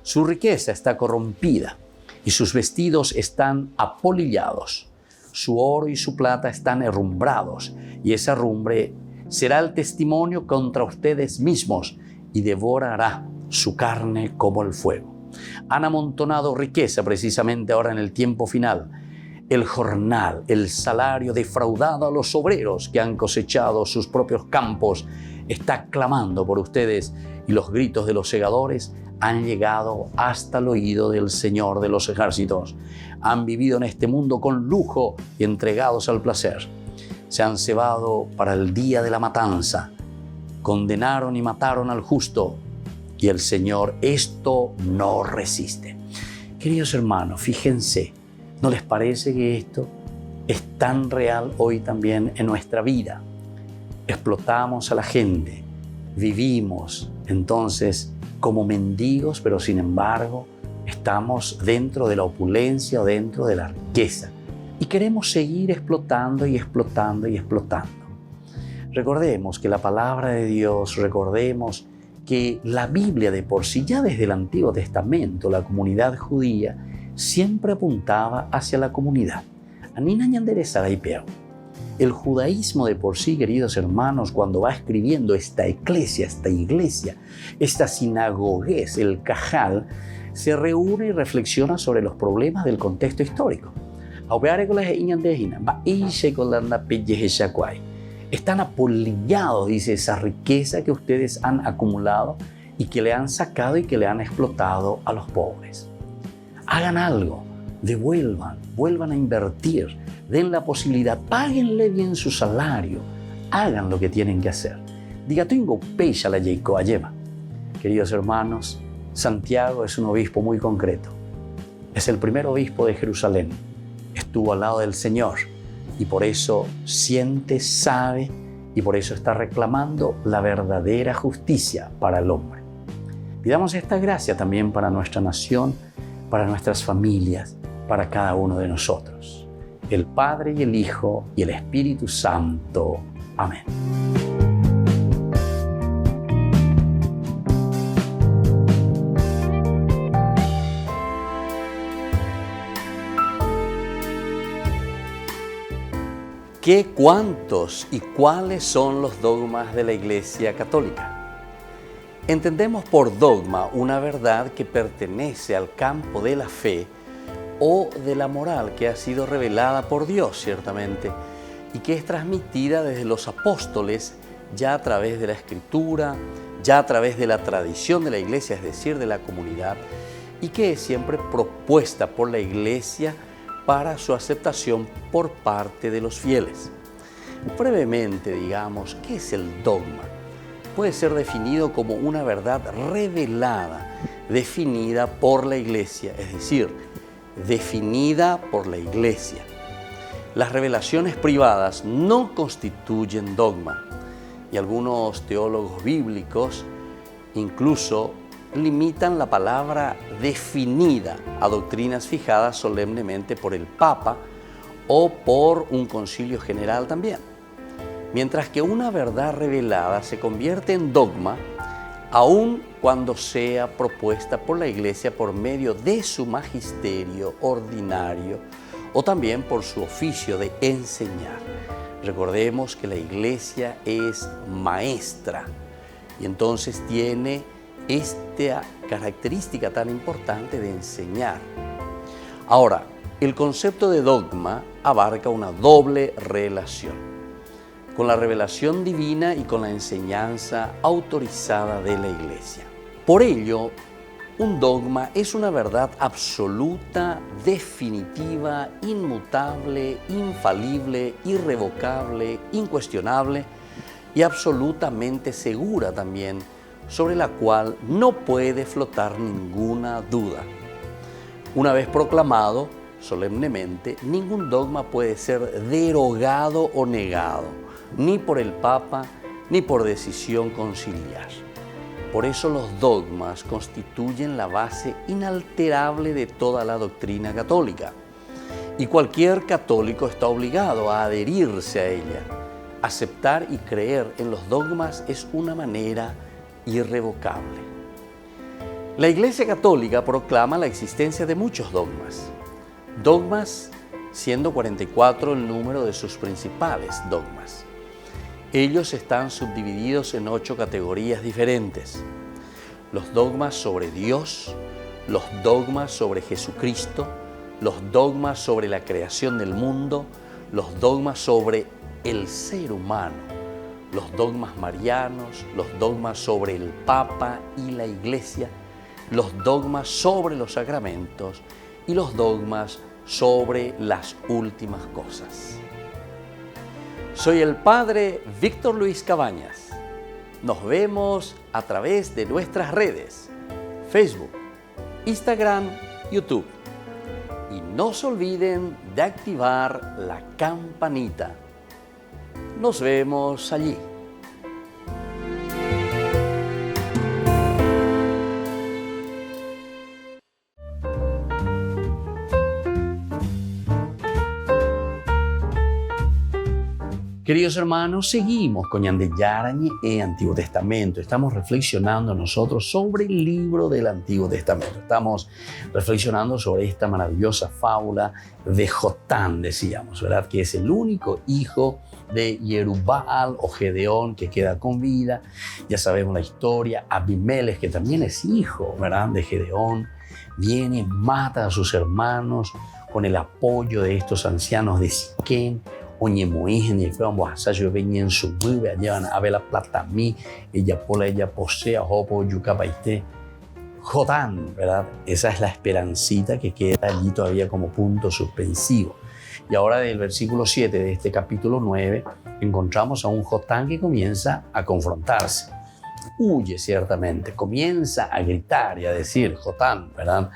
Su riqueza está corrompida y sus vestidos están apolillados. Su oro y su plata están herrumbrados y esa herrumbre será el testimonio contra ustedes mismos y devorará su carne como el fuego. Han amontonado riqueza precisamente ahora en el tiempo final. El jornal, el salario defraudado a los obreros que han cosechado sus propios campos está clamando por ustedes y los gritos de los segadores han llegado hasta el oído del Señor de los ejércitos. Han vivido en este mundo con lujo y entregados al placer. Se han cebado para el día de la matanza. Condenaron y mataron al justo y el Señor esto no resiste. Queridos hermanos, fíjense, ¿no les parece que esto es tan real hoy también en nuestra vida? Explotamos a la gente, vivimos entonces como mendigos, pero sin embargo estamos dentro de la opulencia o dentro de la riqueza y queremos seguir explotando y explotando y explotando. Recordemos que la palabra de Dios, recordemos que la Biblia de por sí, ya desde el Antiguo Testamento, la comunidad judía siempre apuntaba hacia la comunidad. El judaísmo de por sí, queridos hermanos, cuando va escribiendo esta iglesia, esta sinagogués, el Cajal, se reúne y reflexiona sobre los problemas del contexto histórico. Están apolillados, dice, esa riqueza que ustedes han acumulado y que le han sacado y que le han explotado a los pobres. Hagan algo, vuelvan a invertir, den la posibilidad, páguenle bien su salario, hagan lo que tienen que hacer. Queridos hermanos, Santiago es un obispo muy concreto. Es el primer obispo de Jerusalén. Estuvo al lado del Señor y por eso siente, sabe y por eso está reclamando la verdadera justicia para el hombre. Pidamos esta gracia también para nuestra nación, para nuestras familias, para cada uno de nosotros. El Padre y el Hijo y el Espíritu Santo. Amén. ¿Qué, cuántos y cuáles son los dogmas de la Iglesia Católica? Entendemos por dogma una verdad que pertenece al campo de la fe o de la moral que ha sido revelada por Dios, ciertamente, y que es transmitida desde los apóstoles ya a través de la Escritura, ya a través de la tradición de la Iglesia, es decir, de la comunidad, y que es siempre propuesta por la Iglesia para su aceptación por parte de los fieles. Brevemente, digamos, ¿qué es el dogma? Puede ser definido como una verdad revelada, definida por la Iglesia, es decir, definida por la Iglesia. Las revelaciones privadas no constituyen dogma y algunos teólogos bíblicos incluso limitan la palabra definida a doctrinas fijadas solemnemente por el Papa o por un concilio general también. Mientras que una verdad revelada se convierte en dogma aun cuando sea propuesta por la Iglesia por medio de su magisterio ordinario o también por su oficio de enseñar. Recordemos que la Iglesia es maestra y entonces tiene esta característica tan importante de enseñar. Ahora, el concepto de dogma abarca una doble relación. con la revelación divina y con la enseñanza autorizada de la Iglesia. Por ello, un dogma es una verdad absoluta, definitiva, inmutable, infalible, irrevocable, incuestionable y absolutamente segura también, sobre la cual no puede flotar ninguna duda. Una vez proclamado solemnemente, ningún dogma puede ser derogado o negado, ni por el Papa, ni por decisión conciliar. Por eso los dogmas constituyen la base inalterable de toda la doctrina católica. Y cualquier católico está obligado a adherirse a ella. Aceptar y creer en los dogmas es una manera irrevocable. La Iglesia Católica proclama la existencia de muchos dogmas. Dogmas siendo 44 el número de sus principales dogmas. Ellos están subdivididos en 8 categorías diferentes. Los dogmas sobre Dios, los dogmas sobre Jesucristo, los dogmas sobre la creación del mundo, los dogmas sobre el ser humano, los dogmas marianos, los dogmas sobre el Papa y la Iglesia, los dogmas sobre los sacramentos y los dogmas sobre las últimas cosas. Soy el Padre Víctor Luis Cabañas. Nos vemos a través de nuestras redes, Facebook, Instagram, YouTube. Y no se olviden de activar la campanita. Nos vemos allí. Queridos hermanos, seguimos con Ñande Yarañe e Antiguo Testamento. Estamos reflexionando nosotros sobre el libro del Antiguo Testamento. Estamos reflexionando sobre esta maravillosa fábula de Jotán, decíamos, ¿verdad? Que es el único hijo de Jerubbaal o Gedeón que queda con vida. Ya sabemos la historia. Abimelech, que también es hijo, ¿verdad?, de Gedeón, viene, mata a sus hermanos con el apoyo de estos ancianos de Siquén. Oye, Moígen, y fue un boasayo, venía en su bube, llevan a ver la plata a mí, ella pola, ella posea, jopo, yucapaité. Jotán, ¿verdad? Esa es la esperancita que queda allí todavía como punto suspensivo. Y ahora del versículo 7 de este capítulo 9 encontramos a un Jotán que comienza a confrontarse. Huye ciertamente, comienza a gritar y a decir, Jotán, ¿verdad?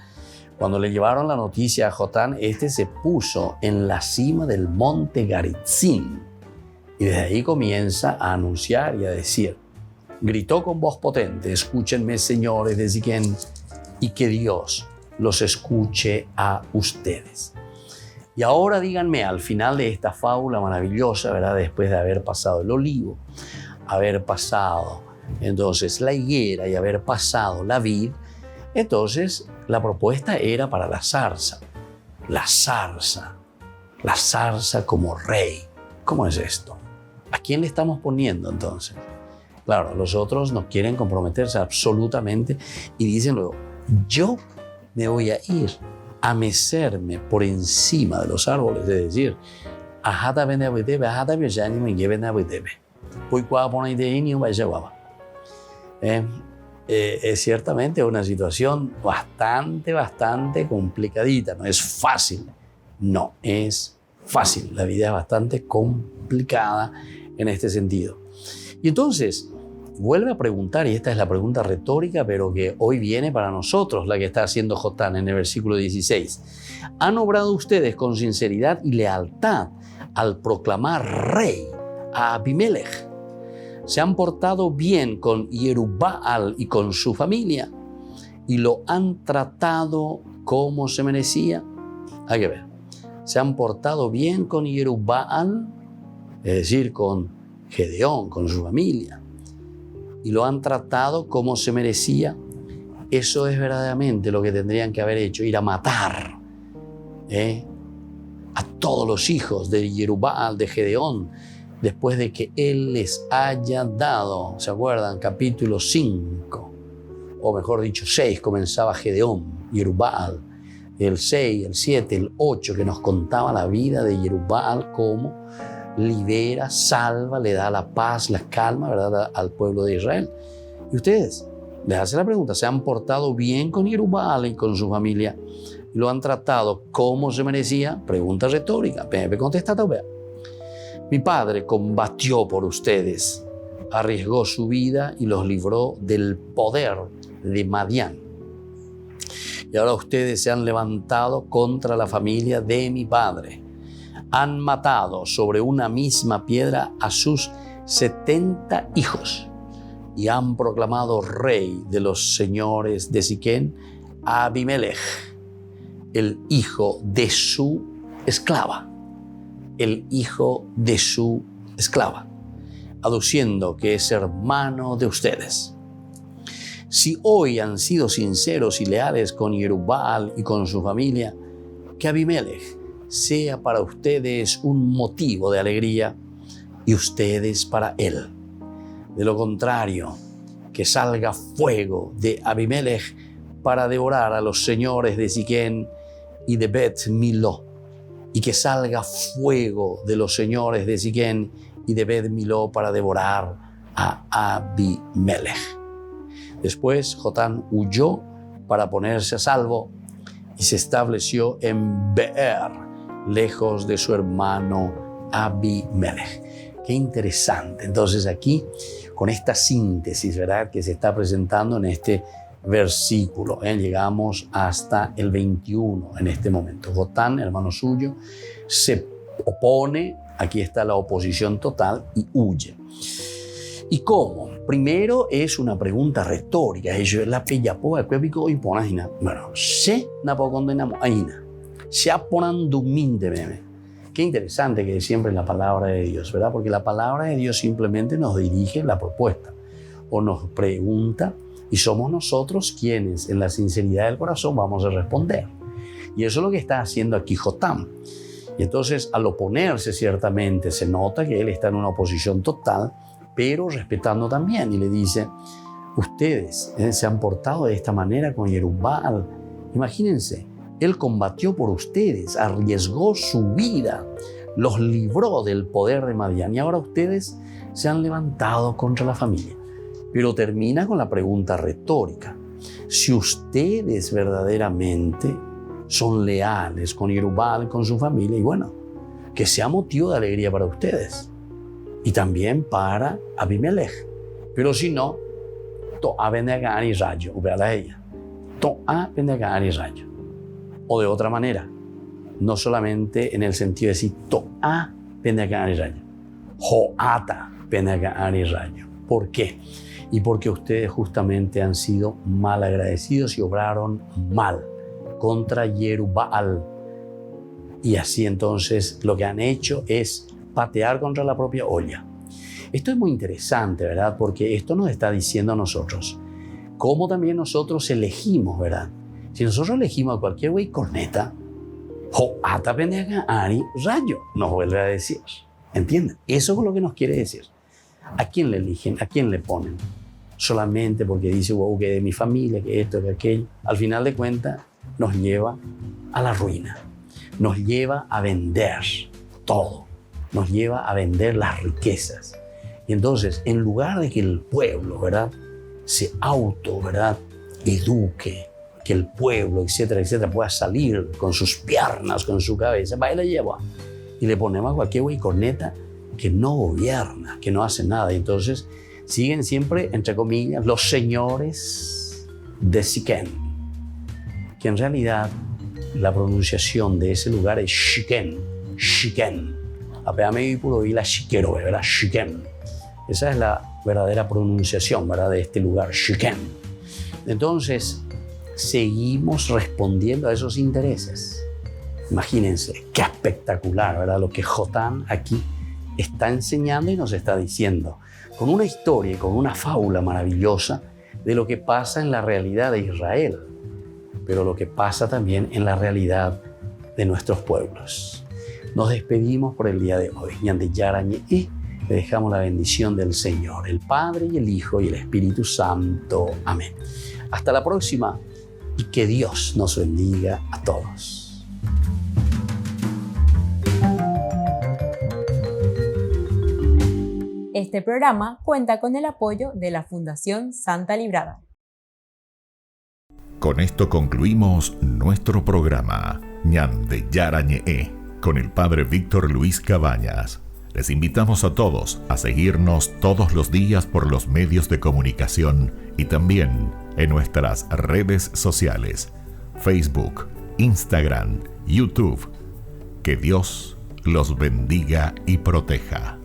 Cuando le llevaron la noticia a Jotán, este se puso en la cima del monte Garitzim y desde ahí comienza a anunciar y a decir, gritó con voz potente, escúchenme señores de Siquén y que Dios los escuche a ustedes. Y ahora díganme, al final de esta fábula maravillosa, ¿verdad?, después de haber pasado el olivo, haber pasado entonces la higuera y haber pasado la vid, entonces la propuesta era para la zarza. La zarza como rey. ¿Cómo es esto? ¿A quién le estamos poniendo entonces? Claro, los otros no quieren comprometerse absolutamente y dicen luego, yo me voy a ir a mecerme por encima de los árboles, es decir, ajata benabudebe, ajata bioyani me lleven a budebe. Voy a poner de inio, vaya guapa. Es ciertamente una situación bastante complicadita. No es fácil. No es fácil. La vida es bastante complicada en este sentido. Y entonces, vuelve a preguntar, y esta es la pregunta retórica, pero que hoy viene para nosotros, la que está haciendo Jotán en el versículo 16. ¿Han obrado ustedes con sinceridad y lealtad al proclamar rey a Abimelech? ¿Se han portado bien con Jerubbaal y con su familia? ¿Y lo han tratado como se merecía? Hay que ver. ¿Se han portado bien con Jerubbaal? Es decir, con Gedeón, con su familia. ¿Y lo han tratado como se merecía? Eso es verdaderamente lo que tendrían que haber hecho, ir a matar a todos los hijos de Jerubbaal, de Gedeón, después de que él les haya dado, ¿se acuerdan? Capítulo 5, o mejor dicho 6, comenzaba Gedeón, Jerubbaal, el 6, el 7, el 8, que nos contaba la vida de Jerubbaal, cómo libera, salva, le da la paz, la calma, ¿verdad?, al pueblo de Israel. Y ustedes, les hace la pregunta, ¿se han portado bien con Jerubbaal y con su familia? ¿Lo han tratado como se merecía? Pregunta retórica. Pepe contesta, vea. Mi padre combatió por ustedes, arriesgó su vida y los libró del poder de Madián. Y ahora ustedes se han levantado contra la familia de mi padre. Han matado sobre una misma piedra a sus 70 hijos y han proclamado rey de los señores de Siquén a Abimelech, el hijo de su esclava. El hijo de su esclava, aduciendo que es hermano de ustedes. Si hoy han sido sinceros y leales con Jerubbaal y con su familia, que Abimelech sea para ustedes un motivo de alegría y ustedes para él. De lo contrario, que salga fuego de Abimelech para devorar a los señores de Siquén y de Bet Miló, y que salga fuego de los señores de Siquén y de Bet Miló para devorar a Abimelech. Después Jotán huyó para ponerse a salvo y se estableció en Beer, lejos de su hermano Abimelech. Qué interesante. Entonces aquí, con esta síntesis, ¿verdad?, que se está presentando en este versículo, llegamos hasta el 21 en este momento. Jotán, hermano suyo, se opone, aquí está la oposición total, y huye. ¿Y cómo? Primero es una pregunta retórica. Ellos la pellapoa, bueno, se napo condenamos aina, se aponan duminde meme. Qué interesante que es siempre la palabra de Dios, ¿verdad? Porque la palabra de Dios simplemente nos dirige la propuesta o nos pregunta, y somos nosotros quienes en la sinceridad del corazón vamos a responder. Y eso es lo que está haciendo aquí Jotán. Y entonces, al oponerse, ciertamente se nota que él está en una oposición total, pero respetando también. Y le dice, ustedes se han portado de esta manera con Jerubbaal. Imagínense, él combatió por ustedes, arriesgó su vida, los libró del poder de Madián. Y ahora ustedes se han levantado contra la familia. Pero termina con la pregunta retórica. Si ustedes verdaderamente son leales con Jerubbaal, con su familia, y bueno, que sea motivo de alegría para ustedes y también para Abimelech. Pero si no, to'a bendegan y rayo, ubala ella. To'a bendegan y rayo. O de otra manera, no solamente en el sentido de decir to'a bendegan y rayo, jo'ata bendegan y rayo. ¿Por qué? Y porque ustedes justamente han sido mal agradecidos y obraron mal contra Jerubbaal. Y así entonces lo que han hecho es patear contra la propia olla. Esto es muy interesante, ¿verdad? Porque esto nos está diciendo a nosotros cómo también nosotros elegimos, ¿verdad? Si nosotros elegimos a cualquier güey corneta, jo'ata pendeja ari rayo, nos vuelve a decir. ¿Entienden? Eso es lo que nos quiere decir. ¿A quién le eligen? ¿A quién le ponen? Solamente porque dice, wow, que de mi familia, que esto, que aquello. Al final de cuentas, nos lleva a la ruina. Nos lleva a vender todo. Nos lleva a vender las riquezas. Y entonces, en lugar de que el pueblo, ¿verdad?, se ¿verdad?, eduque, que el pueblo, etcétera, etcétera, pueda salir con sus piernas, con su cabeza, va y la lleva. Y le ponemos a cualquier güey corneta que no gobierna, que no hace nada. Y entonces siguen siempre, entre comillas, los señores de Siquén, que en realidad la pronunciación de ese lugar es Siquén, Siquén. Apéame y puro y la Siquero, ¿verdad? Siquén. Esa es la verdadera pronunciación, ¿verdad?, de este lugar, Siquén. Entonces, seguimos respondiendo a esos intereses. Imagínense, qué espectacular, ¿verdad?, lo que Jotán aquí está enseñando y nos está diciendo, con una historia y con una fábula maravillosa de lo que pasa en la realidad de Israel, pero lo que pasa también en la realidad de nuestros pueblos. Nos despedimos por el día de hoy. Ñande Yarañe, y le dejamos la bendición del Señor, el Padre y el Hijo y el Espíritu Santo. Amén. Hasta la próxima y que Dios nos bendiga a todos. Este programa cuenta con el apoyo de la Fundación Santa Librada. Con esto concluimos nuestro programa Ñande Yarañe con el Padre Víctor Luis Cabañas. Les invitamos a todos a seguirnos todos los días por los medios de comunicación y también en nuestras redes sociales, Facebook, Instagram, YouTube. Que Dios los bendiga y proteja.